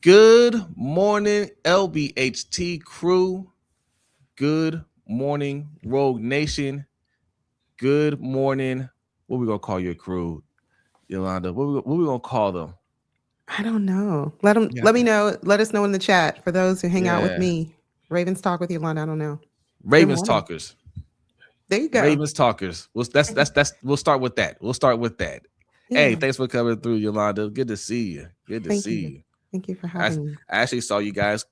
Good morning, LBHT crew. Good morning, Rogue Nation. Good morning. What we gonna call your crew, Yolanda? What we gonna call them? I don't know. Let Yeah. me know. Let us know in the chat for those who hang out with Yeah. me. Ravens talk with Yolanda. I don't know. Ravens morning. talkers. There you go. Ravens talkers. That's we'll start with that. Hey, Yeah. thanks for coming through, Yolanda. Good to see you. Thank you. Thank you for having me. I actually saw you guys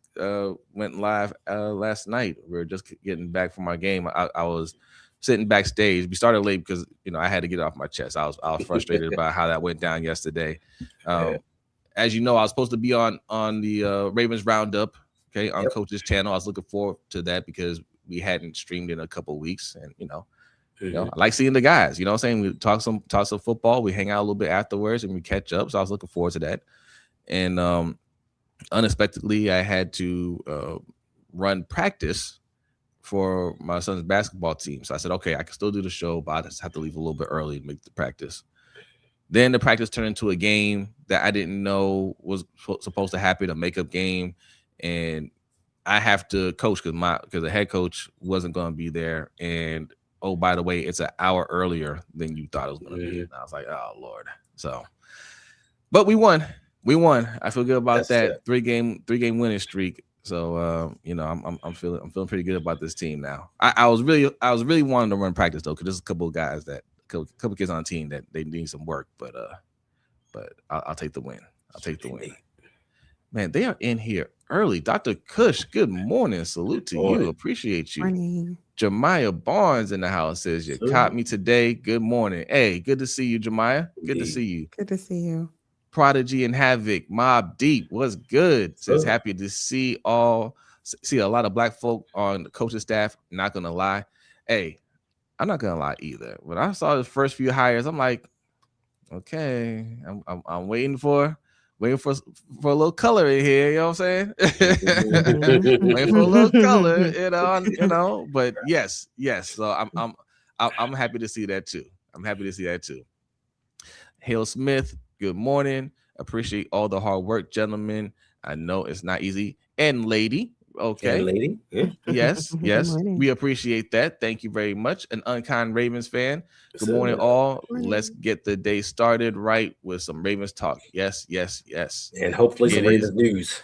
went live last night. We were just getting back from our game. I was sitting backstage. We started late because I had to get it off my chest. I was frustrated about how that went down yesterday. As you know, I was supposed to be on the Ravens Roundup, okay, on Coach's channel. I was looking forward to that because we hadn't streamed in a couple of weeks, and I like seeing the guys. You know what I'm saying? We talk some football. We hang out a little bit afterwards, and we catch up. So I was looking forward to that. And unexpectedly, I had to run practice for my son's basketball team. So I said, okay, I can still do the show, but I just have to leave a little bit early to make the practice. Then the practice turned into a game that I didn't know was supposed to happen, a makeup game. And I have to coach because the head coach wasn't going to be there. And, oh, by the way, it's an hour earlier than you thought it was going to be. And I was like, oh, Lord. So, but we won. I feel good about that three game winning streak. So I'm feeling pretty good about this team now. I was really wanting to run practice though, because there's a couple of guys a couple kids on the team that they need some work. But I'll take the win. Man, they are in here early. Dr. Kush, good morning. Salute to you. Appreciate you. Morning. Jemiah Barnes in the house says you caught me today. Good morning. Hey, good to see you, Jemiah. Good to see you. Good to see you. Prodigy and Havoc, Mob Deep, what's good? Says happy to see a lot of black folk on the coaching staff. Not gonna lie, hey, I'm not gonna lie either. When I saw the first few hires, I'm like, okay, I'm waiting for a little color in here. You know what I'm saying? Waiting for a little color, But yes. So I'm happy to see that too. Hale Smith, good morning. Appreciate all the hard work, gentlemen. I know it's not easy. And lady, okay. And lady. Yeah. Yes. We appreciate that. Thank you very much. An Unkind Ravens fan. Good morning, all. Let's get the day started right with some Ravens talk. Yes. And hopefully some Ravens news.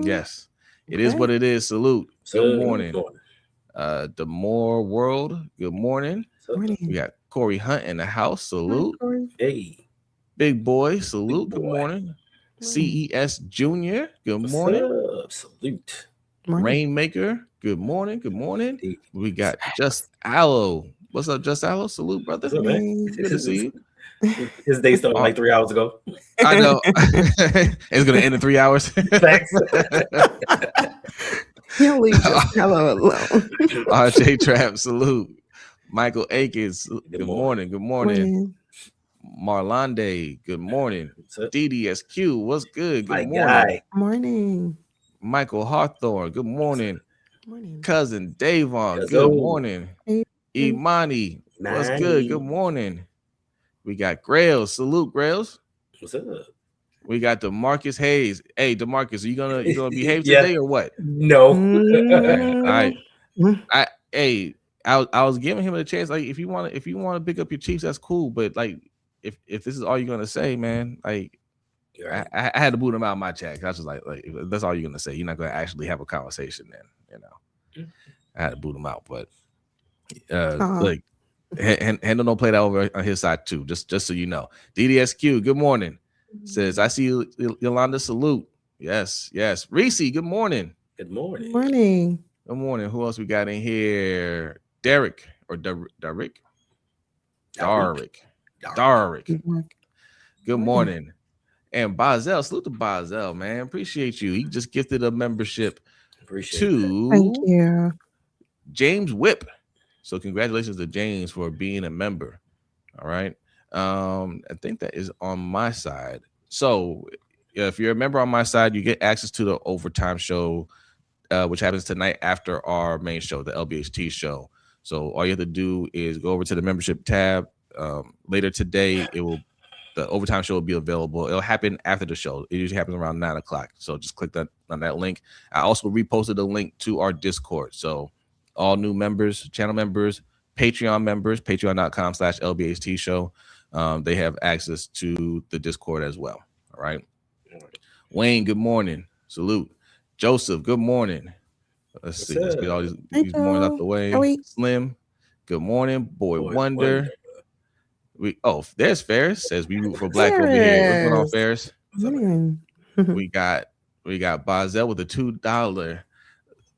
Yes. It is what it is. Salute. Good morning. The More World. Good morning. We got Corey Hunt in the house. Salute. Hey. Big Boy. Salute. Good morning. CES Jr. Good morning. Salute. Rainmaker. Good morning. We got Just Aloe. What's up, Just Aloe? Salute, brother. What's up, man? Good to see you. His day started like 3 hours ago. I know. It's going to end in 3 hours. Thanks. He'll leave Just Aloe alone. RJ Trap. Salute. Michael Akins, good morning. Marlande, good morning. DDSQ, what's good? Good morning. Morning. Michael Hawthorne, good morning. Cousin Davon, Yes, good morning. Imani, what's good? Good morning. We got Grails, salute Grails. What's up? We got DeMarcus Hayes. Hey, DeMarcus, are you gonna behave today or what? No. All right. I was giving him a chance. Like, if you want to pick up your Chiefs, that's cool. But like, if this is all you're gonna say, man, like, I had to boot him out of my chat. I was just like, if that's all you're gonna say, you're not gonna actually have a conversation. Then, I had to boot him out. But like, Hendo don't play that over on his side too. Just so you know. DDSQ, good morning. Says I see you, Yolanda. Salute. Yes. Reese, good morning. Good morning. Good morning. Who else we got in here? Derek or Darick. Good morning. And Bazel, salute to Bazel, man. Appreciate you. He just gifted a membership to Thank you. James Whip. So congratulations to James for being a member. All right. I think that is on my side. So if you're a member on my side, you get access to the overtime show, which happens tonight after our main show, the LBHT show. So all you have to do is go over to the membership tab. Later today, the the overtime show will be available. It'll happen after the show. It usually happens around 9 o'clock. So just click on that link. I also reposted a link to our Discord. So all new members, channel members, Patreon members, patreon.com/LBHT show. They have access to the Discord as well. All right. Wayne, good morning. Salute. Joseph, good morning. Let's see. Let's get all these mornings out the way. Slim, good morning. Boy Wonder. There's Ferris. Says we root for black over here. What's going on, Ferris? we got Bazel with a $2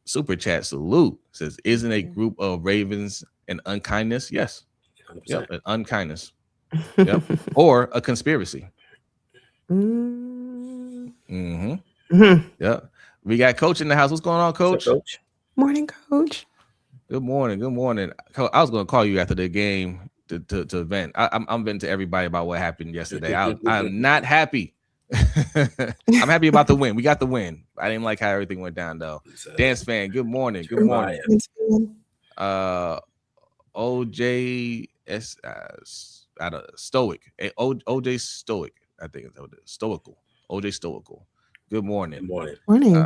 super chat. Salute. Says, isn't a group of Ravens an unkindness? Yes. 100%. Yep, an unkindness. Yep. Or a conspiracy. Yeah. We got Coach in the house. What's going on, Coach? Coach? Morning, Coach. Good morning. Good morning. I was going to call you after the game to vent. I'm venting to everybody about what happened yesterday. I'm not happy. I'm happy about the win. We got the win. I didn't like how everything went down, though. Dance fan, good morning. Good morning. OJ Stoic. OJ Stoic. I think it's Stoical. OJ Stoical. Good morning. Good morning.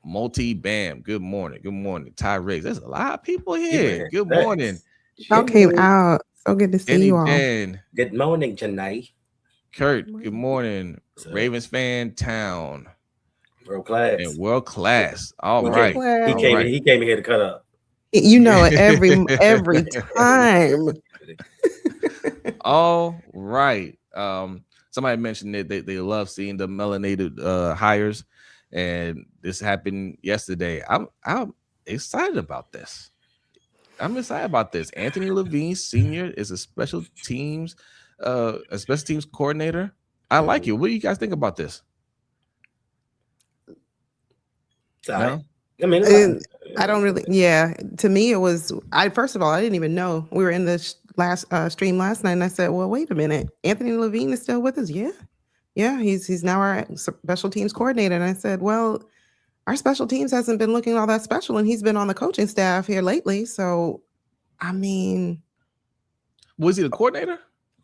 Multi Bam. Good morning. Good morning. Ty Riggs. There's a lot of people here. Good morning. Y'all came out. So good to see you all. Good morning, Janai. Kurt. Good morning. Ravens fan town. World class. And world class. All right. He came here to cut up. You know, every time. All right. Somebody mentioned that they love seeing the melanated hires, and this happened yesterday. I'm excited about this. Anthony Levine Sr. is a special teams coordinator. I like it. What do you guys think about this? No? I mean, I don't really. Yeah, to me, it was. First of all, I didn't even know we were in the last stream last night, and I said, "Well, wait a minute, Anthony Levine is still with us." Yeah, he's now our special teams coordinator. And I said, "Well, our special teams hasn't been looking all that special, and he's been on the coaching staff here lately." So, I mean, was he the coordinator?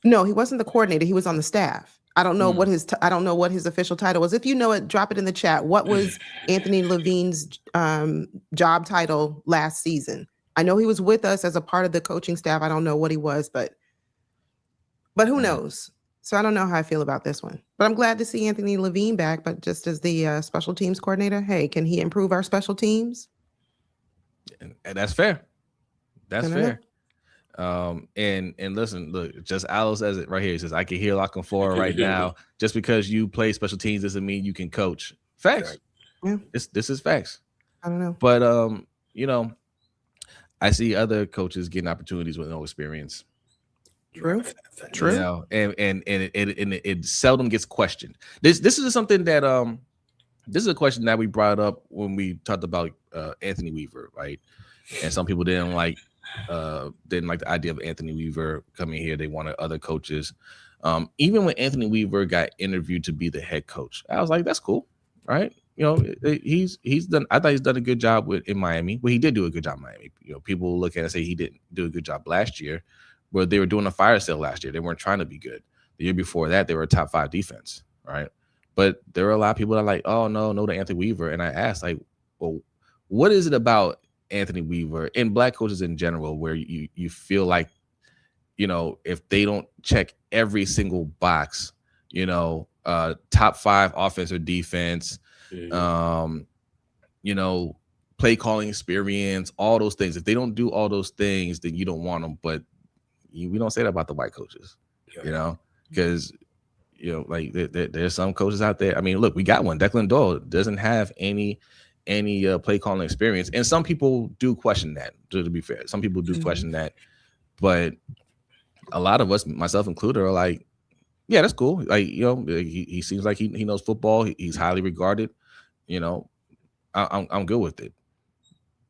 No, he wasn't the coordinator. He was on the staff. I don't know what his official title was. If you know it, drop it in the chat. What was Anthony Levine's job title last season? I know he was with us as a part of the coaching staff. I don't know what he was, but who knows? So I don't know how I feel about this one. But I'm glad to see Anthony Levine back. But just as the special teams coordinator, hey, can he improve our special teams? And that's fair. That's fair. And listen, look, just Aloe says it right here. He says, I can hear Locking Forward right now. Just because you play special teams doesn't mean you can coach. Facts. Yeah. This is facts. I don't know. But I see other coaches getting opportunities with no experience. True. You know, and it seldom gets questioned. This is something that this is a question that we brought up when we talked about Anthony Weaver, right? And some people didn't like the idea of Anthony Weaver coming here. They wanted other coaches. Even when Anthony Weaver got interviewed to be the head coach, I was like, that's cool, right? You know, he's done. I thought he's done a good job in Miami. Well, he did do a good job in Miami. You know, people look at it and say he didn't do a good job last year, where they were doing a fire sale last year. They weren't trying to be good. The year before that, they were a top 5 defense, right? But there were a lot of people that are like, oh no to Anthony Weaver. And I asked, like, well, what is it about Anthony Weaver and black coaches in general where you feel like, you know, if they don't check every single box, you know, top 5 offense or defense, you know, play calling experience, all those things. If they don't do all those things, then you don't want them. But we don't say that about the white coaches, you know, because, you know, like there's some coaches out there. I mean, look, we got one. Declan Doyle doesn't have any play calling experience, and some people do question that. To be fair, some people do question that, but a lot of us, myself included, are like, yeah, that's cool. Like, you know, he seems like he knows football. He's highly regarded. You know, I'm good with it.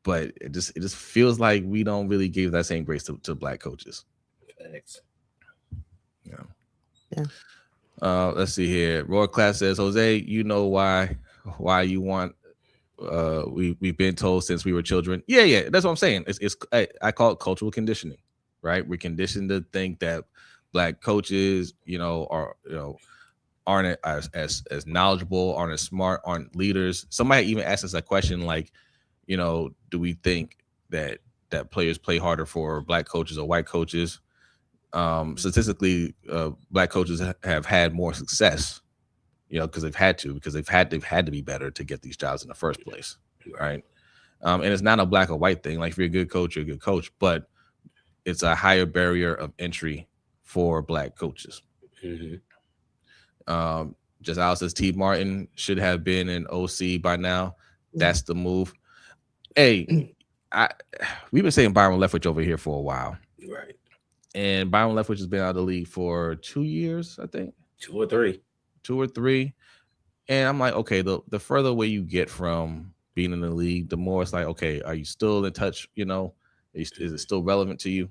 But it just feels like we don't really give that same grace to black coaches. Thanks. Yeah. Let's see here. Roy Class says, Jose, you know why you want. We've been told since we were children. Yeah. That's what I'm saying. I call it cultural conditioning, right? We're conditioned to think that black coaches, aren't as knowledgeable, aren't as smart, aren't leaders. Somebody even asked us a question like, do we think that players play harder for black coaches or white coaches? Statistically, black coaches have had more success, because they've had to be better to get these jobs in the first place, right? And it's not a black or white thing. Like if you're a good coach, you're a good coach, but it's a higher barrier of entry for black coaches. Just Al says T. Martin should have been an OC by now. That's the move. Hey, we've been saying Byron Leftwich over here for a while, right? And Byron Leftwich has been out of the league for 2 years, I think, 2 or 3. And I'm like, okay, the further away you get from being in the league, the more it's like, okay, are you still in touch? Is it still relevant to you?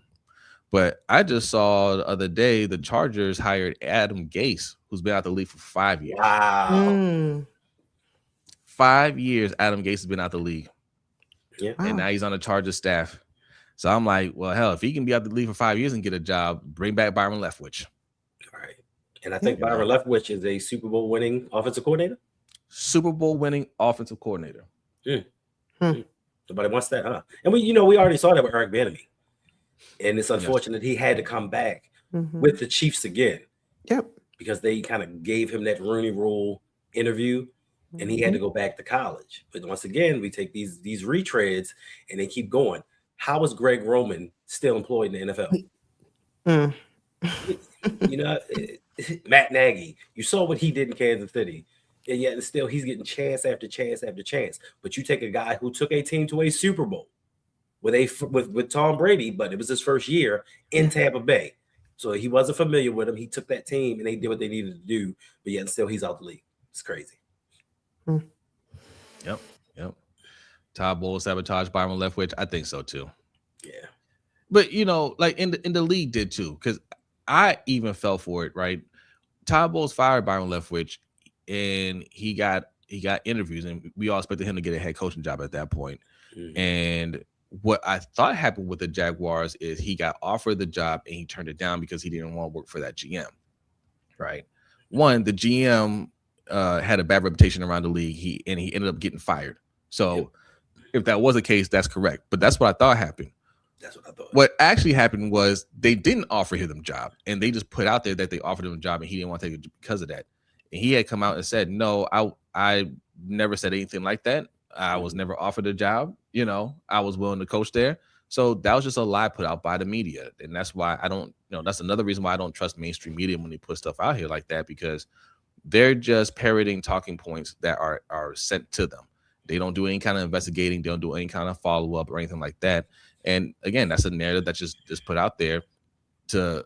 But I just saw the other day the Chargers hired Adam Gase, who's been out the league for 5 years. Wow. 5 years Adam Gase has been out the league. Yeah. And now he's on the Chargers staff. So I'm like, well, hell, if he can be out the league for 5 years and get a job, bring back Byron Leftwich. All right. And I think Byron Leftwich is a Super Bowl winning offensive coordinator. Super Bowl winning offensive coordinator. Nobody wants that, huh? And we already saw that with Eric Bieniemy. And it's unfortunate he had to come back with the Chiefs again. Yep. Because they kind of gave him that Rooney Rule interview, and he had to go back to college. But once again, we take these retreads and they keep going. How is Greg Roman still employed in the NFL? Matt Nagy, you saw what he did in Kansas City, and yet still he's getting chance after chance after chance. But you take a guy who took a team to a Super Bowl with Tom Brady, but it was his first year in Tampa Bay, so he wasn't familiar with him. He took that team and they did what they needed to do, but yet still he's out the league. It's crazy. Yep. Todd Bowles sabotaged Byron Leftwich. I think so too. Yeah. But like in the league did too, because I even fell for it, right? Todd Bowles fired Byron Leftwich, and he got interviews, and we all expected him to get a head coaching job at that point. And what I thought happened with the Jaguars is he got offered the job and he turned it down because he didn't want to work for that GM. Right. One, the GM had a bad reputation around the league. He ended up getting fired. So if that was the case, that's correct. But that's what I thought happened. That's what I thought. What actually happened was they didn't offer him the job, and they just put out there that they offered him a job, and he didn't want to take it because of that. And he had come out and said, "No, I never said anything like that. I was never offered a job. I was willing to coach there." So that was just a lie put out by the media, and that's why I don't. That's another reason why I don't trust mainstream media when they put stuff out here like that, because they're just parroting talking points that are sent to them. They don't do any kind of investigating. They don't do any kind of follow up or anything like that. And again, that's a narrative that's just put out there so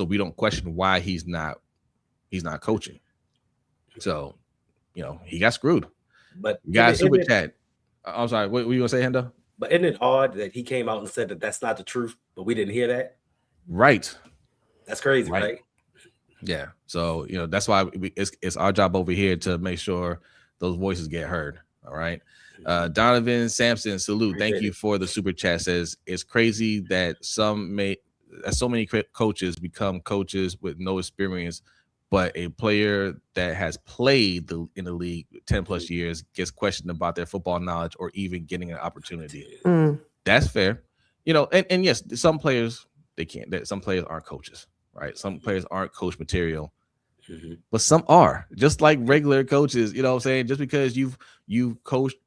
we don't question why he's not coaching. So, he got screwed. But guys, super chat. I'm sorry, what were you gonna say, Hendo? But isn't it odd that he came out and said that that's not the truth, but we didn't hear that? Right. That's crazy, right? Yeah. So that's why it's our job over here to make sure those voices get heard. All right. Donovan Sampson, salute. Thank you for the super chat. Says it's crazy that so many coaches become coaches with no experience, but a player that has played in the league 10 plus years gets questioned about their football knowledge or even getting an opportunity. That's fair. And yes, some players they can't. Some players aren't coaches, right? Some players aren't coach material. But some are, just like regular coaches. You know what I'm saying? Just because you've coached,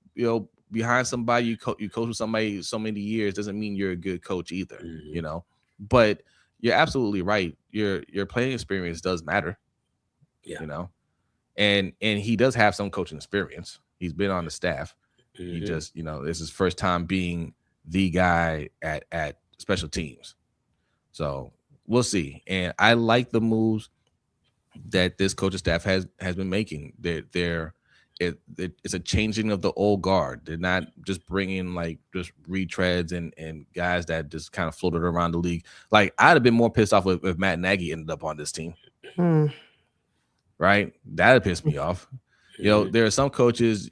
behind somebody, you coach with somebody so many years doesn't mean you're a good coach either. But you're absolutely right. Your playing experience does matter. And he does have some coaching experience. He's been on the staff. He just, it's his first time being the guy at special teams. So we'll see. And I like the moves that this coaching staff has been making. It's a changing of the old guard. They're not just bringing like just retreads and guys that just kind of floated around the league. Like I'd have been more pissed off if Matt Nagy ended up on this team. Right? That'd piss me off. There are some coaches,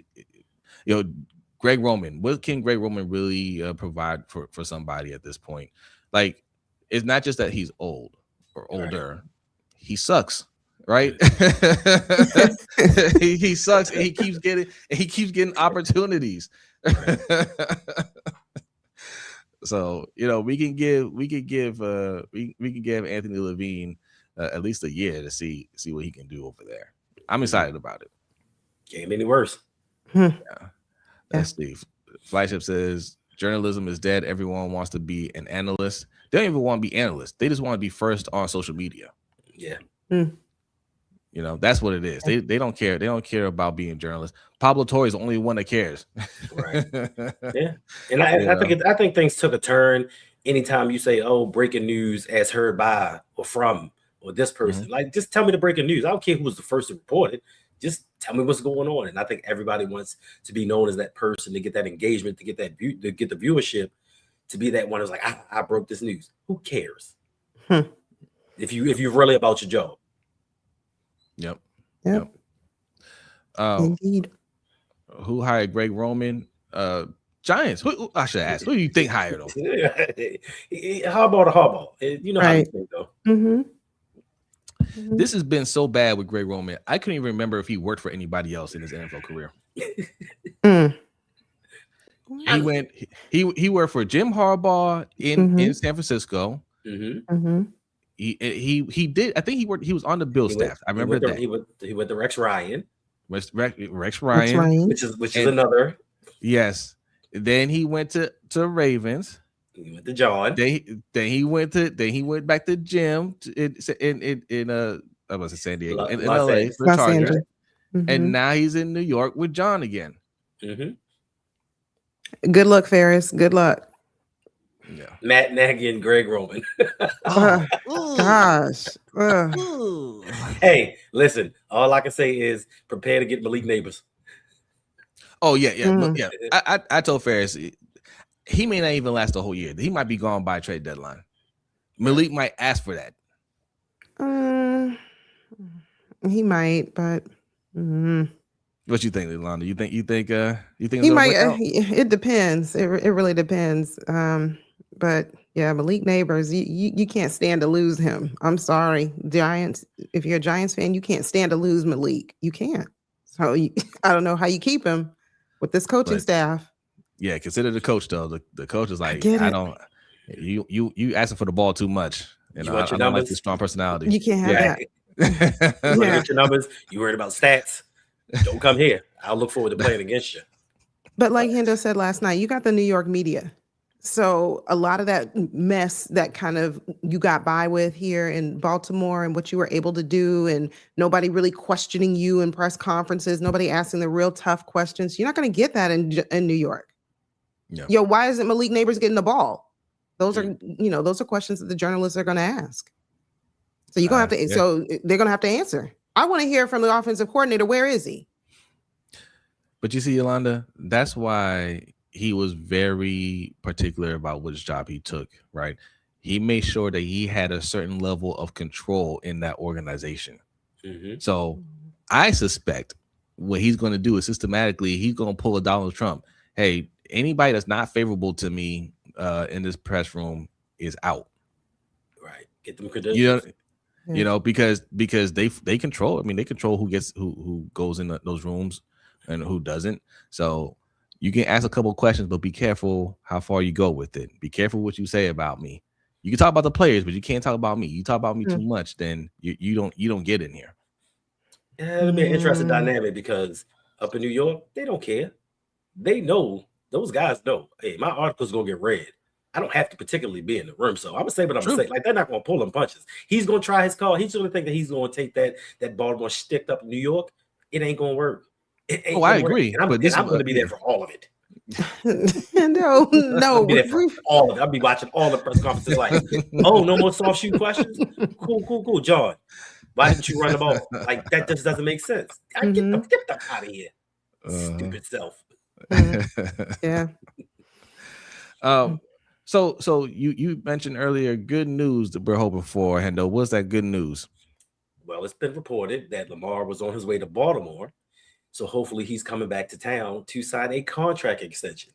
Greg Roman. What can Greg Roman really provide for somebody at this point? Like, it's not just that he's old. or older, he sucks, right? he sucks, and he keeps getting opportunities. So we can give Anthony Levine at least a year to see what he can do over there. I'm excited about it. Can't any worse. Yeah. Let's see. Flagship says journalism is dead. Everyone wants to be an analyst. They don't even want to be analysts. They just want to be first on social media. Yeah. That's what it is. They don't care. They don't care about being journalists. Pablo Torre is the only one that cares. Right. Yeah. And I think things took a turn anytime you say, "Oh, breaking news as heard by or from or this person." Like, just tell me the breaking news. I don't care who was the first to report it. Just tell me what's going on. And I think everybody wants to be known as that person, to get that engagement, to get that view, to get the viewership, to be that one who's like, I broke this news. Who cares? If you're really about your job. Yep. Indeed. Who hired Greg Roman? Giants. Who I should ask. Who do you think hired him? Harbaugh. You know how you think, though. This has been so bad with Greg Roman. I couldn't even remember if he worked for anybody else in his NFL career. He worked for Jim Harbaugh in San Francisco. He did. I think he was on the Bill staff. I remember that. He went to Rex Ryan. Rex Ryan, which is another. Yes. Then he went to Ravens. He went to John. Then he went back to Jim in I was in San Diego, in LA for the Chargers. And now he's in New York with John again. Good luck, Ferris. Good luck. Yeah. Matt Nagy and Greg Roman. Gosh. Hey, listen, all I can say is prepare to get Malik Neighbors. Oh, yeah. I told Ferris he may not even last the whole year. He might be gone by trade deadline. Malik might ask for that. He might, but what you think, Yolanda? You think he might? It depends. It really depends. But yeah, Malik Neighbors, you can't stand to lose him. I'm sorry, Giants. If you're a Giants fan, you can't stand to lose Malik. You can't. So I don't know how you keep him with this coaching staff. Yeah, consider the coach though. The coach is like, I don't. You asking for the ball too much. I don't like this strong personality. You can't have that. You get your numbers. You worried about stats? Don't come here. I'll look forward to playing against you. But like Hendo said last night, you got the New York media. So a lot of that mess that kind of you got by with here in Baltimore and what you were able to do, and nobody really questioning you in press conferences, nobody asking the real tough questions. You're not going to get that in New York. Yeah. Why isn't Malik Neighbors getting the ball? Those are, those are questions that the journalists are going to ask. So you're going to have to, so they're going to have to answer. I want to hear from the offensive coordinator. Where is he? But you see, Yolanda, that's why he was very particular about which job he took, right? He made sure that he had a certain level of control in that organization. So I suspect what he's going to do is systematically, he's going to pull a Donald Trump. Hey, anybody that's not favorable to me in this press room is out. Right. Get them credentials. Because they control. I mean, they control who goes in those rooms and who doesn't. So you can ask a couple of questions, but be careful how far you go with it. Be careful what you say about me. You can talk about the players, but you can't talk about me. You talk about me too much, then you don't get in here. Yeah, it'll be an interesting dynamic because up in New York, they don't care. They know, those guys know, hey, my article's gonna get read. I don't have to particularly be in the room. So I'm gonna say what I'm gonna say. Like, they're not gonna pull them punches. He's gonna try his call. He's gonna think that he's gonna take that Baltimore stick up in New York. It ain't gonna work. I agree. And I'm gonna be there for all of it. No. I'll be there for all of it. I'll be watching all the press conferences like, oh, no more soft shoe questions. Cool. John, why didn't you run the ball? Like, that just doesn't make sense. Get the out of here. Stupid self. Yeah. So you mentioned earlier good news that we're hoping for, Hendo. What's that good news? Well, it's been reported that Lamar was on his way to Baltimore. So hopefully he's coming back to town to sign a contract extension.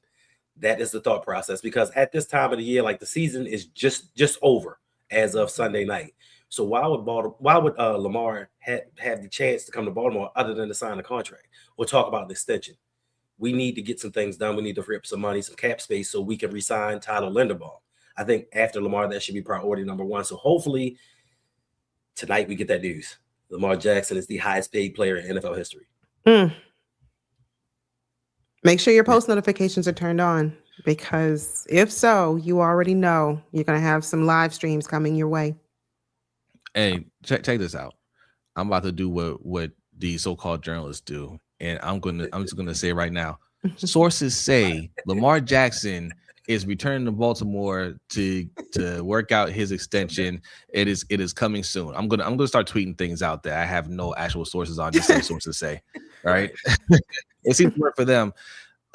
That is the thought process, because at this time of the year, like, the season is just over as of Sunday night. So why would Lamar have the chance to come to Baltimore other than to sign a contract or talk about an extension? We need to get some things done. We need to free up some money, some cap space, so we can re-sign Tyler Linderbaum. I think after Lamar, that should be priority number one. So hopefully tonight we get that news. Lamar Jackson is the highest paid player in NFL history. Make sure your post notifications are turned on, because if so, you already know you're going to have some live streams coming your way. Hey, check this out. I'm about to do what the so-called journalists do. And I'm just gonna say right now, sources say Lamar Jackson is returning to Baltimore to work out his extension. It is coming soon. I'm gonna start tweeting things out that I have no actual sources on. Just say sources say, right? It seems to work for them.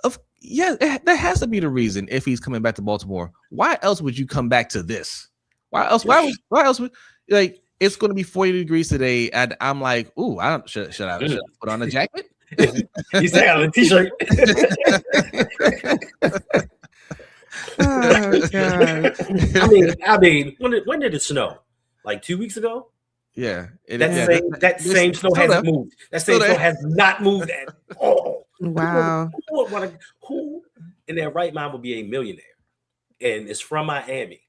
That has to be the reason. If he's coming back to Baltimore, why else would you come back to this? Why else? Why else would, like, it's going to be 40 degrees today, and I'm like, ooh, should I put on a jacket? You say on a t-shirt. Oh God. I mean, when did it snow? Like 2 weeks ago? Yeah. That same snow hasn't moved. That same snow has not moved at all. Wow. Who in their right mind would be a millionaire and is from Miami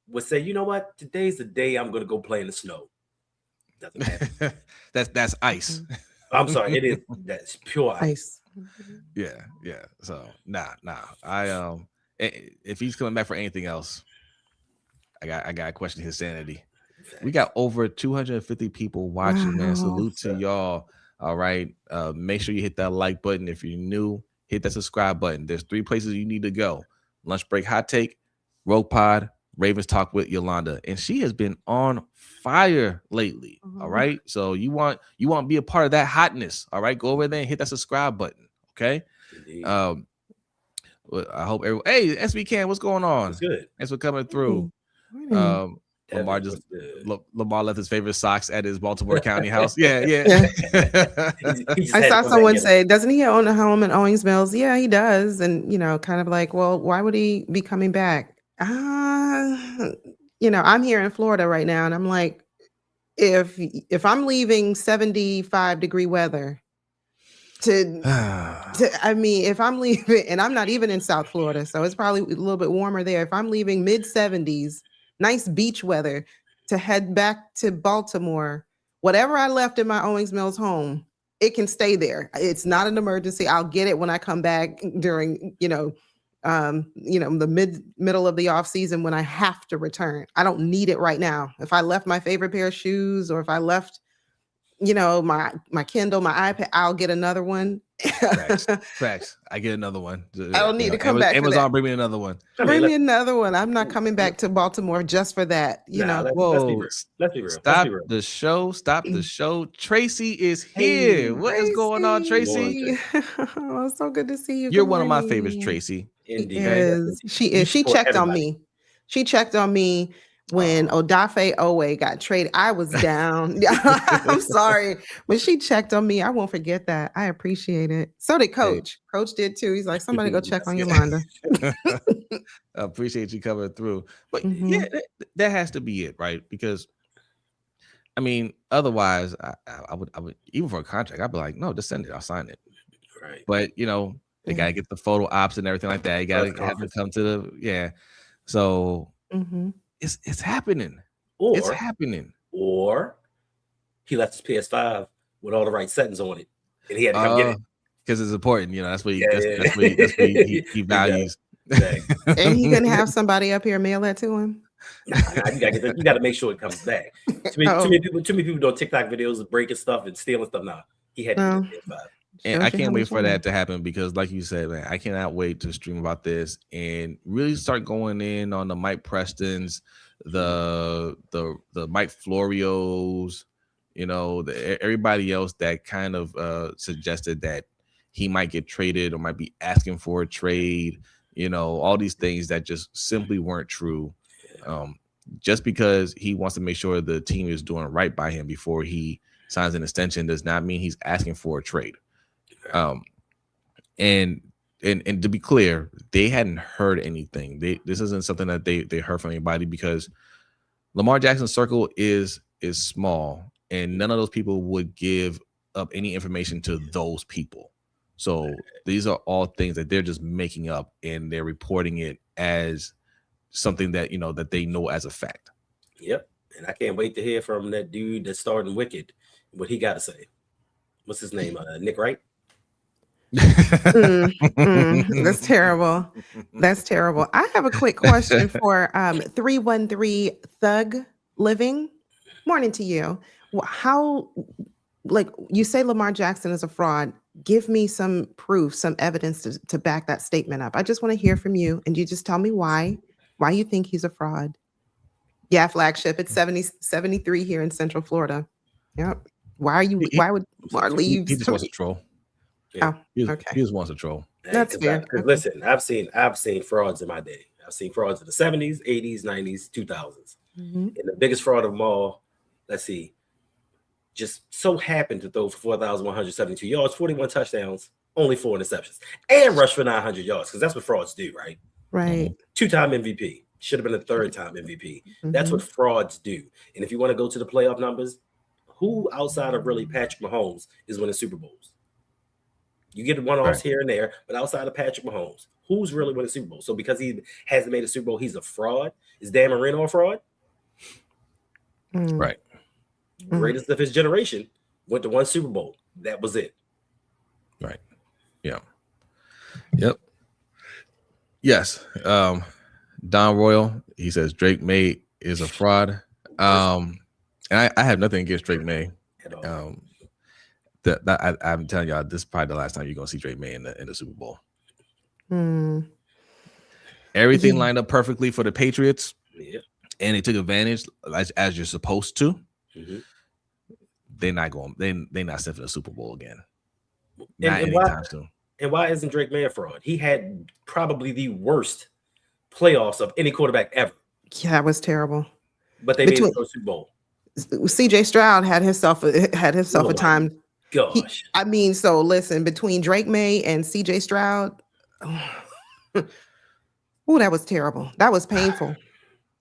would say, you know what? Today's the day I'm going to go play in the snow. Doesn't happen. That's ice. I'm sorry, it is. That's pure ice. Yeah. So nah. I if he's coming back for anything else, I got to question his sanity. We got over 250 people watching, man. Salute to y'all. All right. Make sure you hit that like button. If you're new, hit that subscribe button. There's 3 places you need to go: Lunch Break Hot Take, Rogue Pod, Ravens Talk with Yolanda. And she has been on fire lately. All right. So you want to be a part of that hotness. All right. Go over there and hit that subscribe button. Okay. Indeed. I hope everyone. Hey, SB Can, what's going on? It's good. Thanks for coming through. Lamar left his favorite socks at his Baltimore County house. Yeah. I saw someone say, doesn't he own a home in Owings Mills? Yeah, he does. And, kind of like, well, why would he be coming back? I'm here in Florida right now, and I'm like, if I'm leaving 75-degree weather if I'm leaving, and I'm not even in South Florida, so it's probably a little bit warmer there. If I'm leaving mid-70s, nice beach weather, to head back to Baltimore, whatever I left in my Owings Mills home, it can stay there. It's not an emergency. I'll get it when I come back during, the middle of the off season when I have to return. I don't need it right now. If I left my favorite pair of shoes, or if I left, my Kindle, my iPad, I'll get another one. Facts. I get another one. I don't need to come back. Amazon, bring me another one. Bring me another one. I'm not coming back to Baltimore just for that. Let's be real. Stop the show. Tracy is here. What is going on, Tracy? Oh, it's so good to see you. You're one of my favorites, Tracy. Indeed. She is. She checked on me. She checked on me when Odafe Owe got traded. I was down. I'm sorry, but she checked on me. I won't forget that. I appreciate it. So did Coach. Hey. Coach did too. He's like, somebody go check on Yolanda. I appreciate you coming through. But yeah, that has to be it, right? Because otherwise, I would even for a contract, I'd be like, no, just send it. I'll sign it. Right. But they gotta get the photo ops and everything like that. You gotta have to come to So. It's happening. It's happening. Or he left his PS5 with all the right settings on it, and he had to come get it because it's important. That's what he values. Exactly. And he can have somebody up here mail that to him. You got to make sure it comes back. Too many people doing TikTok videos of breaking stuff and stealing stuff. Now he had to get the PS5. And I can't wait for that to happen because, like you said, man, I cannot wait to stream about this and really start going in on the Mike Prestons, the Mike Florios, everybody else that kind of suggested that he might get traded or might be asking for a trade. All these things that just simply weren't true. Just because he wants to make sure the team is doing right by him before he signs an extension does not mean he's asking for a trade. And to be clear, they hadn't heard anything. This isn't something that they heard from anybody because Lamar Jackson's circle is small, and none of those people would give up any information to those people. So these are all things that they're just making up, and they're reporting it as something that that they know as a fact. Yep. And I can't wait to hear from that dude that's starting Wicked, what he got to say. What's his name? Nick Wright? That's terrible. That's terrible. I have a quick question for 313 Thug Living. Morning to you. How, like you say Lamar Jackson is a fraud. Give me some proof, some evidence to back that statement up. I just want to hear from you, and you just tell me why you think he's a fraud. Yeah, flagship. It's 73 here in Central Florida. Yep. Why would Lamar leave? He just wants to troll. Yeah. Okay. He just wants to troll. That's fair. Listen, I've seen frauds in my day. I've seen frauds in the 70s, 80s, 90s, 2000s. And the biggest fraud of them all, let's see, just so happened to throw for 4,172 yards, 41 touchdowns, only 4 interceptions, and rush for 900 yards, because that's what frauds do, right? Right. 2-time MVP. Should have been a 3rd-time MVP. That's what frauds do. And if you want to go to the playoff numbers, who outside of really Patrick Mahomes is winning Super Bowls? You get one-offs here and there, but outside of Patrick Mahomes, who's really winning Super Bowl? So because he hasn't made a Super Bowl, he's a fraud. Is Dan Marino a fraud? Right. Greatest of his generation went to 1 Super Bowl. That was it. Right. Yeah. Yep. Yes. Don Royal, he says Drake May is a fraud. And I have nothing against Drake May. At all. I'm telling y'all, this is probably the last time you're gonna see Drake May in the Super Bowl. Everything lined up perfectly for the Patriots, and they took advantage as you're supposed to. They're not going. They're not set for the Super Bowl again. Not anytime soon. And why isn't Drake May a fraud? He had probably the worst playoffs of any quarterback ever. Yeah, that was terrible. But they made it to the Super Bowl. CJ Stroud had himself a time. Gosh. So listen, between Drake May and CJ Stroud, that was terrible. That was painful.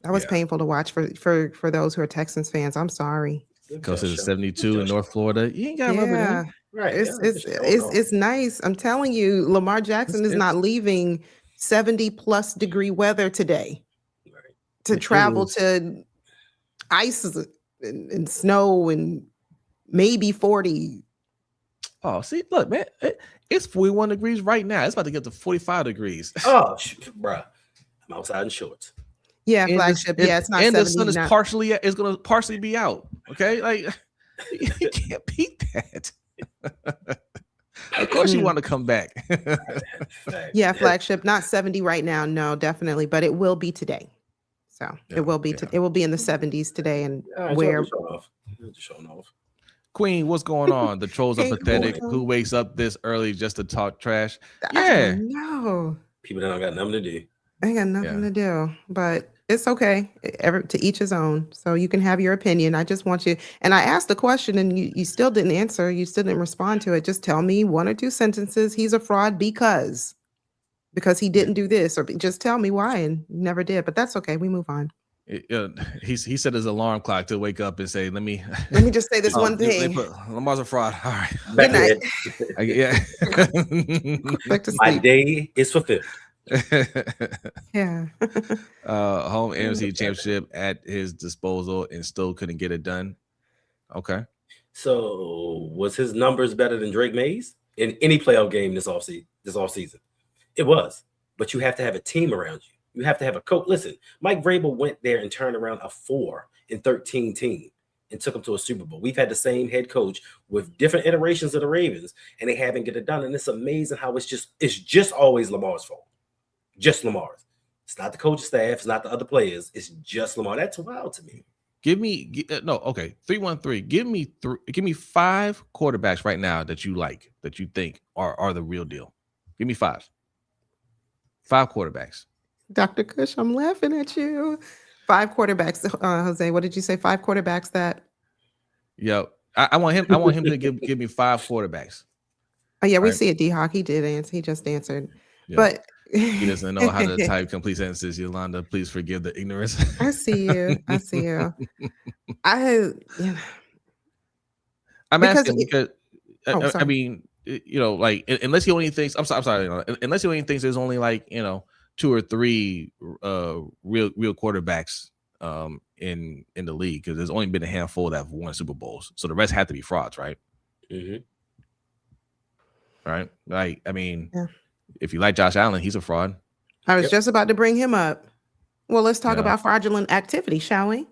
That was painful to watch for those who are Texans fans. I'm sorry. Because it's 72 in North Florida. You ain't got rubber in. Right. It's nice. I'm telling you, Lamar Jackson is not leaving 70+ degree weather today to travel to ice and snow and maybe 40. Oh, see, look, man, it's 41 degrees right now. It's about to get to 45 degrees. Oh, bruh. I'm outside in shorts. Yeah, flagship. It's not. And the sun is going to partially be out. Okay, like you can't beat that. Of course, you want to come back. Yeah, flagship. Not 70 right now. No, definitely, but it will be today. So it will be. It will be in the 70s today, and where. Just showing off. Queen, what's going on? The trolls are pathetic. Who wakes up this early just to talk trash? Yeah. No. People that don't got nothing to do. I got nothing to do, but it's okay. To each his own. So you can have your opinion. I just want you. And I asked the question and you still didn't answer. You still didn't respond to it. Just tell me 1 or 2 sentences. He's a fraud because he didn't do this, or just tell me why, and never did. But that's okay. We move on. He set his alarm clock to wake up and say, let me just say this one thing. Lamar's a fraud. All right. Good night. Back to sleep. My day is fulfilled. Yeah. Home NFC championship at his disposal and still couldn't get it done. Okay. So was his numbers better than Drake May's in any playoff game this offseason? It was. But you have to have a team around you. You have to have a coach. Listen, Mike Vrabel went there and turned around a 4-13 team and took them to a Super Bowl. We've had the same head coach with different iterations of the Ravens, and they haven't get it done. And it's amazing how it's just always Lamar's fault. Just Lamar's. It's not the coaching staff. It's not the other players. It's just Lamar. That's wild to me. 313. Give me 5 quarterbacks right now that you like, that you think are the real deal. Give me 5. 5 quarterbacks. Dr. Kush, I'm laughing at you. 5 quarterbacks. Jose, what did you say? 5 quarterbacks that? Yo, I want him to give me 5 quarterbacks. Oh yeah, we see it. D-Hawk, he did answer. He just answered. Yeah. But He doesn't know how to type complete sentences. Yolanda, please forgive the ignorance. I see you. I see you. I I'm because asking because oh, I sorry. mean, like unless he only thinks I'm sorry, unless he only thinks there's only like 2 or 3 real quarterbacks in the league, because there's only been a handful that have won Super Bowls, so the rest had to be frauds, right? Mm-hmm. Right? Like, I mean, Yeah. if you like Josh Allen, he's a fraud. I was just about to bring him up. Well, let's talk Yeah. about fraudulent activity, shall we?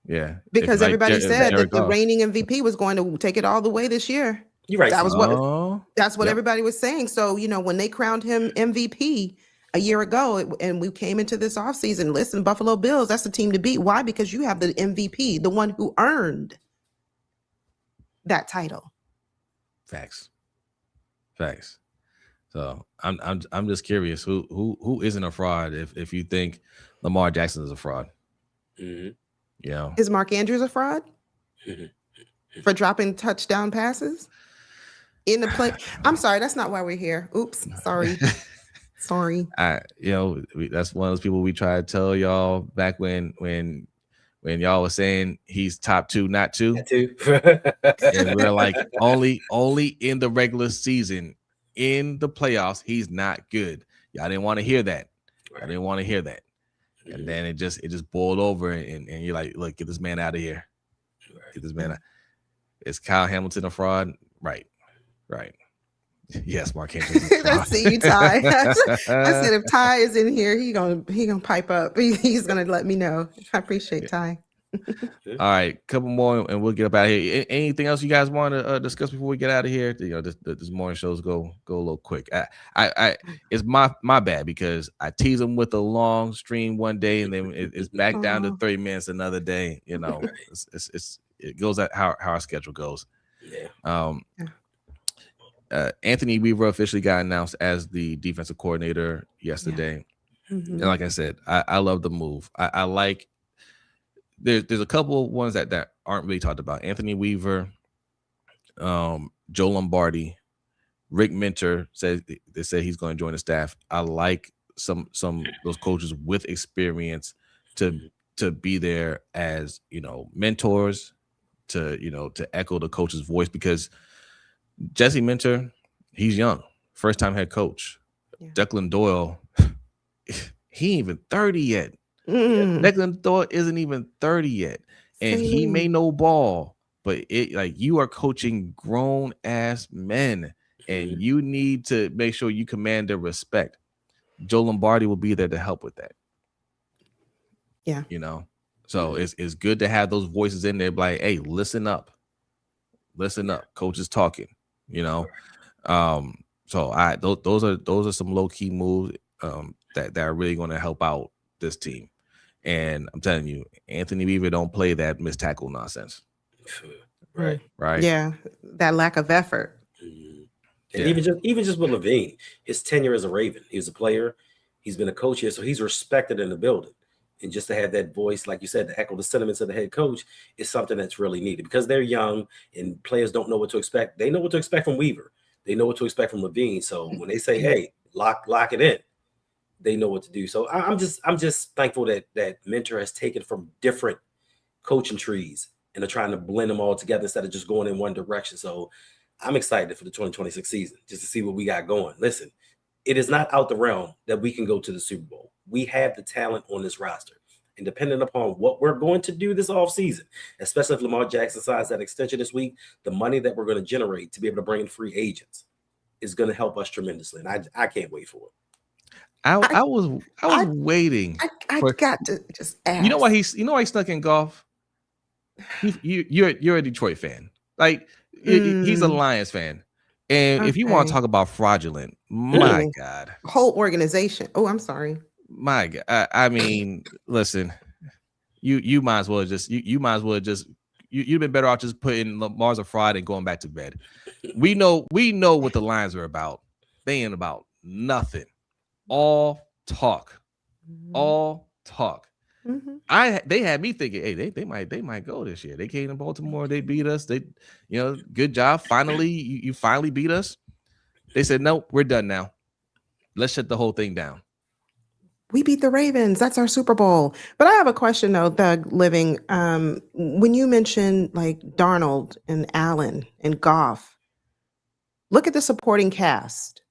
Yeah, Because everybody said Jared that the Goff. reigning MVP was going to take it all the way this year. You're right. That was that's what yep. everybody was saying. So, when they crowned him MVP a year ago and we came into this offseason, listen, Buffalo Bills, that's the team to beat. Why? Because you have the MVP, the one who earned that title. Facts. So I'm just curious who isn't a fraud if you think Lamar Jackson is a fraud. Mm-hmm. Is Mark Andrews a fraud for dropping touchdown passes in the play? I'm sorry, that's not why we're here. Oops, sorry. That's one of those people we try to tell y'all back when y'all was saying he's top 2, not 2. And we're like, only in the regular season. In the playoffs, he's not good. Y'all didn't want to hear that. And then it just boiled over, and you're like, look, get this man out of here. Get this man out. Is Kyle Hamilton a fraud? Right. Yes, Mark Andrews. I see you, Ty. I said if Ty is in here, he gonna pipe up. He's gonna let me know. I appreciate Ty. All right, couple more and we'll get up out of here. Anything else you guys want to discuss before we get out of here? This morning shows go a little quick. I it's my bad, because I tease them with a long stream one day and then it's back down to 30 minutes another day. It goes at how our schedule goes. Anthony Weaver officially got announced as the defensive coordinator yesterday. And like I said, I love the move. I like. There's a couple of ones that aren't really talked about. Anthony Weaver, Joe Lombardi, Rick Minter said he's going to join the staff. I like some those coaches with experience to be there as mentors, to echo the coach's voice, because Jesse Minter, he's young, first time head coach. Declan Doyle, he ain't even 30 yet. Declan Doyle isn't even 30 yet, and he may know ball, but you are coaching grown ass men, and you need to make sure you command their respect. Joe Lombardi will be there to help with that. So it's good to have those voices in there, like, hey, listen up, coach is talking. So those are some low key moves that are really going to help out this team. And I'm telling you, Anthony Weaver don't play that missed tackle nonsense. Right. Yeah, that lack of effort. And even just with Levine, his tenure as a Raven, he was a player, he's been a coach here, so he's respected in the building. And just to have that voice, like you said, to echo the sentiments of the head coach is something that's really needed, because they're young and players don't know what to expect. They know what to expect from Weaver. They know what to expect from Levine. So when they say, hey, lock it in, they know what to do. So I'm just thankful that Mentor has taken from different coaching trees and are trying to blend them all together instead of just going in one direction. So I'm excited for the 2026 season just to see what we got going. Listen, it is not out the realm that we can go to the Super Bowl. We have the talent on this roster. And depending upon what we're going to do this offseason, especially if Lamar Jackson signs that extension this week, the money that we're going to generate to be able to bring in free agents is going to help us tremendously. And I can't wait for it. I was waiting. I got to just ask. You know why he snuck in golf? You're a Detroit fan. Like he's a Lions fan. And if you want to talk about fraudulent, my God. Whole organization. Oh, I'm sorry. My God. I mean, listen, you might as well just you'd been better off just putting Lamar's a fraud and going back to bed. We know what the Lions are about. They ain't about nothing. All talk. They had me thinking, hey, they might go this year. They came to Baltimore, they beat us. They, good job. Finally, you finally beat us. They said, no, we're done now. let's shut the whole thing down. We beat the Ravens. That's our Super Bowl. But I have a question though, Doug Living. When you mention like Darnold and Allen and Goff, look at the supporting cast.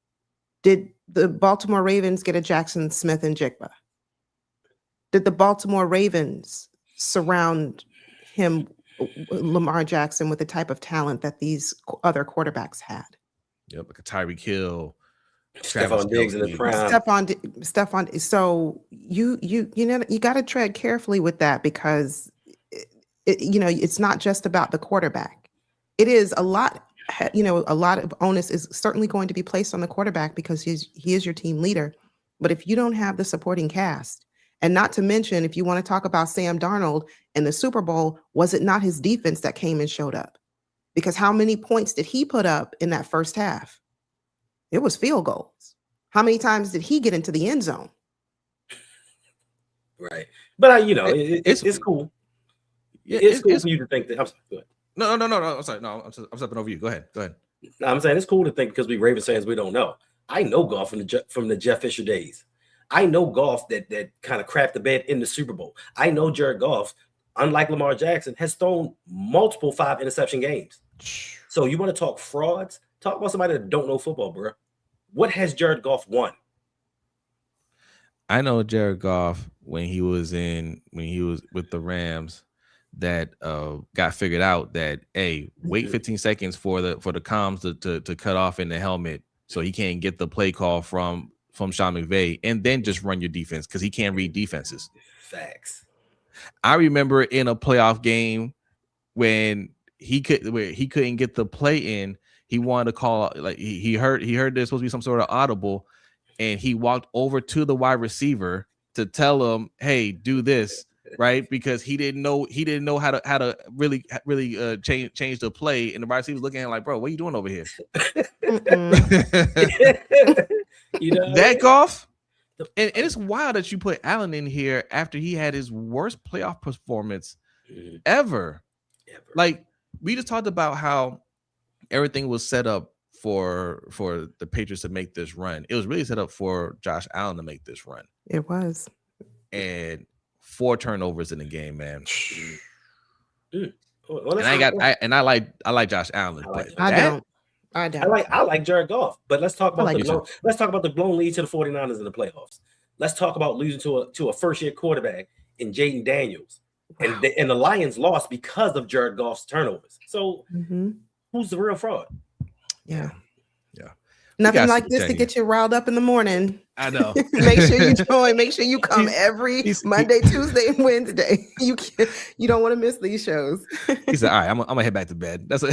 Did the Baltimore Ravens get a Jackson Smith and Jigba? Did the Baltimore Ravens surround him, Lamar Jackson, with the type of talent that these other quarterbacks had? Yep, like a Tyreek Hill, Stephon Diggs in the prime. Stephon. So you know you got to tread carefully with that because it's not just about the quarterback. It is a lot. A lot of onus is certainly going to be placed on the quarterback because he is your team leader. But if you don't have the supporting cast, and not to mention if you want to talk about Sam Darnold in the Super Bowl, was it not his defense that came and showed up? Because how many points did he put up in that first half? It was field goals. How many times did he get into the end zone? Right. But it's cool. Yeah, it's cool for you to think that. I'm sorry, go ahead. No. I'm sorry. No, I'm stepping over you. Go ahead. No, I'm saying it's cool to think because we Ravens fans, we don't know. I know Goff from the Jeff Fisher days. I know Goff that kind of crapped the bed in the Super Bowl. I know Jared Goff, unlike Lamar Jackson, has thrown multiple 5 interception games. So you want to talk frauds? Talk about somebody that don't know football, bro. What has Jared Goff won? I know Jared Goff when he was with the Rams that got figured out that wait 15 seconds for the comms to cut off in the helmet so he can't get the play call from Sean McVay and then just run your defense because he can't read defenses. Facts. I remember in a playoff game when he couldn't get the play in. He wanted to call, like he heard there's supposed to be some sort of audible, and he walked over to the wide receiver to tell him, "Hey, do this," right? Because he didn't know how to really change the play, and the wide receiver was looking at him like, "Bro, what are you doing over here?" That Goff, and it's wild that you put Allen in here after he had his worst playoff performance ever. Like we just talked about how everything was set up for the Patriots to make this run. It was really set up for Josh Allen to make this run. It was. And 4 turnovers in the game, man. Well, I like Josh Allen. I like Jared Goff, but let's talk about the blown lead to the 49ers in the playoffs. Let's talk about losing to a first-year quarterback in Jaden Daniels. Wow. And the Lions lost because of Jared Goff's turnovers. So who's the real fraud? Yeah. Nothing like this to get you riled up in the morning. I know. Make sure you join. Make sure you come every Monday, Tuesday, and Wednesday. You don't want to miss these shows. He said, "All right, I'm gonna head back to bed." That's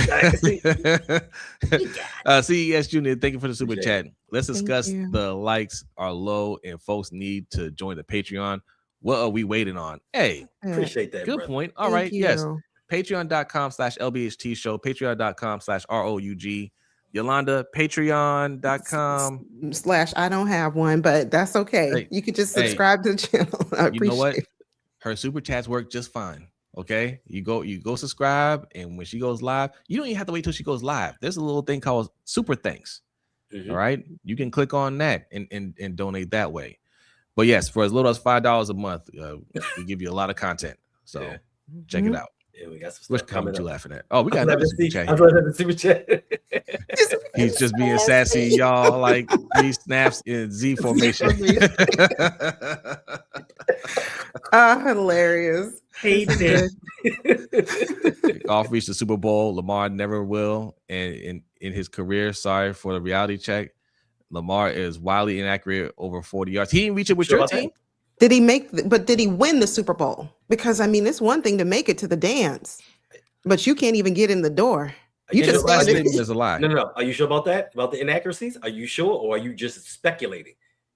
CES Junior. Thank you for the super chat. Let's discuss the likes are low and folks need to join the Patreon. What are we waiting on? Hey, appreciate that. Good point. All right, yes. Patreon.com/LBHT show. Patreon.com/ROUG. Yolanda, patreon.com / I don't have one, but that's okay. Hey, you could just subscribe to the channel. I appreciate you know what? Her super chats work just fine. Okay. You go subscribe, and when she goes live, you don't even have to wait till she goes live. There's a little thing called super thanks. All right. You can click on that and donate that way. But yes, for as little as $5 a month, we give you a lot of content. So check it out. Yeah, we got some stuff coming. You laughing at? Oh, we got another super chat. Super chat. He's just being sassy, y'all. Like 3 snaps in Z formation. Hilarious. Hate it. Goff reached the Super Bowl. Lamar never will. And in his career, sorry for the reality check. Lamar is wildly inaccurate over 40 yards. He didn't reach it with your team. Did he win the Super Bowl? Because I mean, it's one thing to make it to the dance, but you can't even get in the door. You just there's a lie. No. Are you sure about that? About the inaccuracies? Are you sure, or are you just speculating?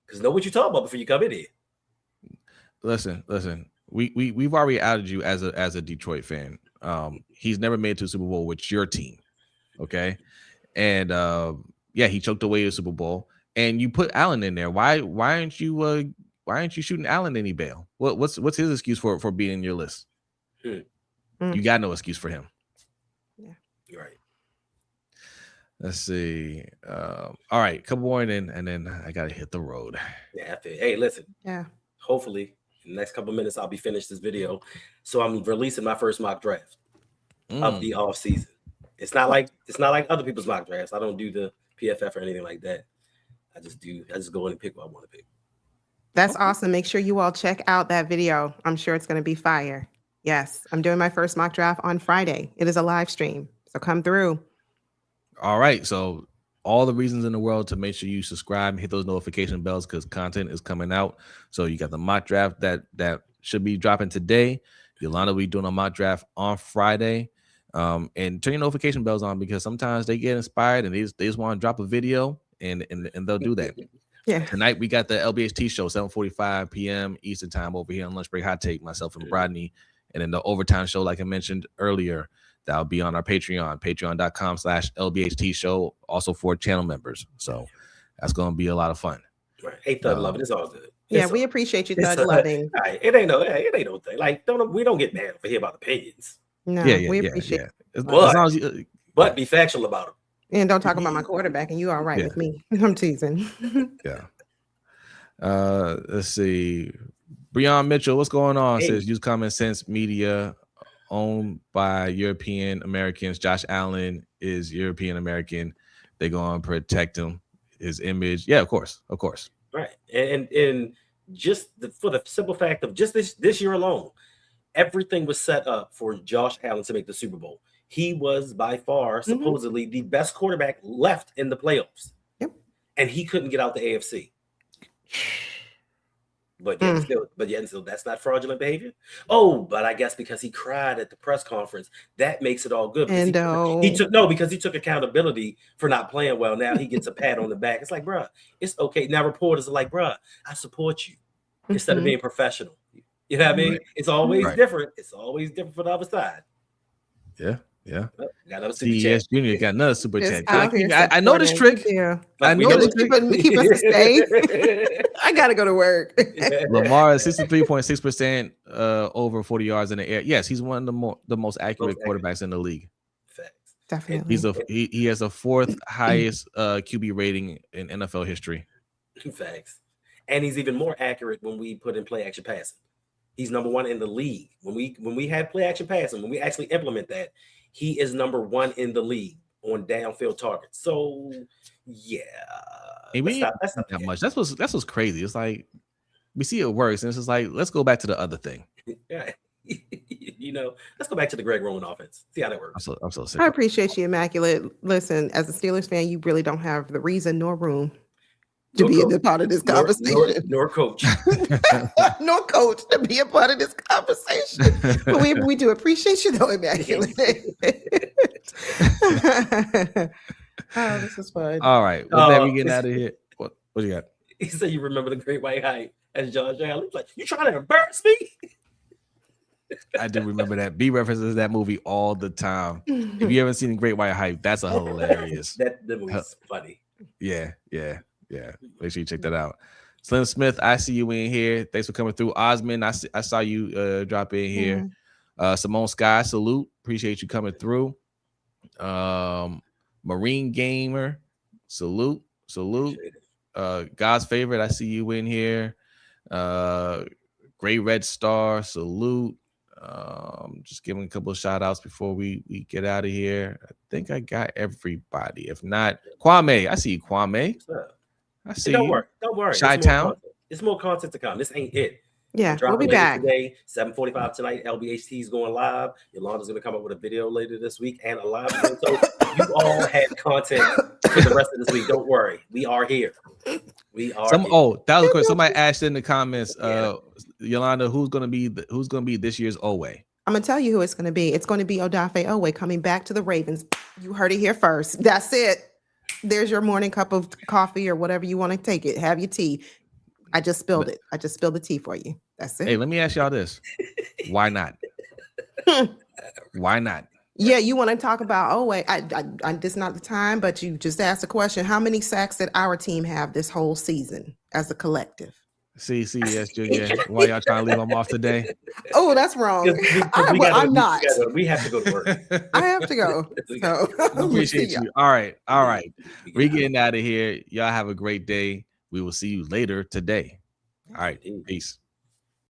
Because know what you're talking about before you come in here. Listen. We've already outed you as a Detroit fan. He's never made it to a Super Bowl with your team. Okay, and he choked away the Super Bowl, and you put Allen in there. Why aren't you shooting Allen any bail? What's his excuse for being in your list? You got no excuse for him. Yeah, you're right. Let's see. All right, couple more and then I gotta hit the road. Yeah, I feel, hey, listen. Yeah. Hopefully, in the next couple of minutes, I'll be finished this video. So I'm releasing my first mock draft of the off season. It's not like other people's mock drafts. I don't do the PFF or anything like that. I just go in and pick what I want to pick. That's awesome. Make sure you all check out that video. I'm sure it's going to be fire. Yes, I'm doing my first mock draft on Friday. It is a live stream, so come through. All right, so all the reasons in the world to make sure you subscribe and hit those notification bells because content is coming out. So you got the mock draft that should be dropping today. Yolanda will be doing a mock draft on Friday. And turn your notification bells on because sometimes they get inspired and they just want to drop a video and they'll do that. Yeah. Tonight we got the LBHT show, 7:45 p.m. Eastern time over here on Lunch Break Hot Take, myself and Rodney. And then the overtime show, like I mentioned earlier, that'll be on our Patreon, patreon.com/LBHT show, also for channel members. So that's going to be a lot of fun. Right. Hey, Thug Loving, it's all good. Yeah, we appreciate you, Thug Loving. Right. It ain't no thing. Like, we don't get mad over here about opinions. No, we appreciate it. But be factual about it. And don't talk about my quarterback, and you all right with me. I'm teasing. Yeah. Let's see. Breon Mitchell, what's going on? Hey. Says use common sense media owned by European Americans. Josh Allen is European American. They're going to protect him, his image. Yeah, of course. Right. And just for the simple fact of just this year alone, everything was set up for Josh Allen to make the Super Bowl. He was by far supposedly the best quarterback left in the playoffs. Yep. And he couldn't get out the AFC. But yet still, that's not fraudulent behavior. Oh, but I guess because he cried at the press conference, that makes it all good. Because he took accountability for not playing well. Now he gets a pat on the back. It's like, bruh, it's okay. Now reporters are like, bruh, I support you instead of being professional. You know what I mean? Right. It's always different. It's always different for the other side. Yeah. Got another CES Junior got another super chat. I know this trick. Yeah. I know this trick. Keep us safe. I gotta go to work. Lamar is 63.6% over 40 yards in the air. Yes, he's one of the most accurate quarterbacks in the league. Facts. Definitely. He has a fourth highest QB rating in NFL history. Facts. And he's even more accurate when we put in play action passing. He's number one in the league. When we had play action passing, when we actually implement that, he is number one in the league on downfield targets. So yeah, that's not that much. That's what's crazy. It's like we see it works, and it's just like let's go back to the other thing. Yeah, let's go back to the Greg Roman offense. See how that works. I'm so sick. I appreciate you, Immaculate. Listen, as a Steelers fan, you really don't have the reason nor room to be a part of this conversation. Nor coach. Nor coach to be a part of this conversation. But we do appreciate you though, Immaculate. Oh, this is fun. All right. With that, we getting out of here. What you got? He said you remember the Great White Hype as Josh Allen. He's like, you trying to embarrass me? I do remember that. B references that movie all the time. If you haven't seen the Great White Hype, that's a hilarious. that movie's funny. Yeah. Make sure you check that out. Slim Smith, I see you in here. Thanks for coming through. Osmond, I saw you drop in here. Simone Sky, salute. Appreciate you coming through. Marine Gamer, salute. God's favorite, I see you in here. Gray Red Star, salute. Just giving a couple of shout outs before we get out of here. I think I got everybody. If not, Kwame, I see you, Kwame. I see. Don't worry. Chi-Town. It's more content to come. This ain't it. Yeah, we'll be back today. 7:45 tonight. LBHT is going live. Yolanda's going to come up with a video later this week and a live video. So you all have content for the rest of this week. Don't worry. We are here. Here. Oh, that was quick. Somebody asked in the comments, Yolanda, who's going to be this year's Oweh? I'm gonna tell you who it's going to be. It's going to be Odafe Oweh coming back to the Ravens. You heard it here first. That's it. There's your morning cup of coffee or whatever you want to take it. Have your tea. I just spilled it. I just spilled the tea for you. That's it. Hey, let me ask y'all this. Why not? Why not? Yeah, you want to talk about Oweh. I this is not the time, but you just asked a question. How many sacks did our team have this whole season as a collective? CES Junior. Why y'all trying to leave him off today? Oh, that's wrong. I'm not. We have to go to work. I have to go. So Appreciate you. All right. We getting out of here. Y'all have a great day. We will see you later today. All right. Peace.